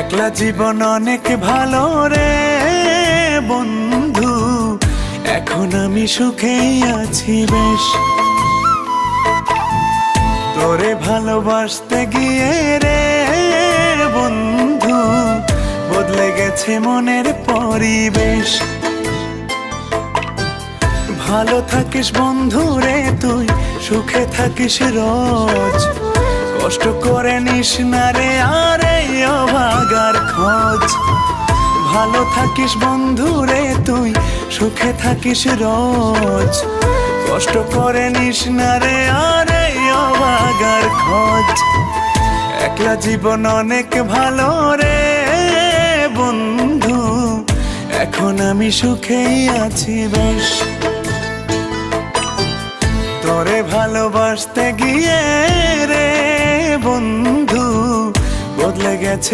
একলা জীবন অনেক ভালো রে বন্ধু, এখন আমি সুখেই আছি বেশ। তোরে ভালোবাসতে গিয়ে রে বন্ধু, বদলে গেছে মনের পরিবেশ। ভালো থাকিস বন্ধু রে তুই, সুখে থাকিস রোজ, কষ্ট করে নিস না রে আর এই অভাগার খোঁজ। ভালো থাকিস বন্ধু রে তুই, সুখে থাকিস রোজ, কষ্ট করে নিস না রে আর এই অভাগার খোঁজ। একলা জীবন অনেক ভালো রে বন্ধু, এখন আমি সুখেই আছি বেশ। তোরে ভালোবাসতে গিয়ে রে বন্ধু, বদলে গেছে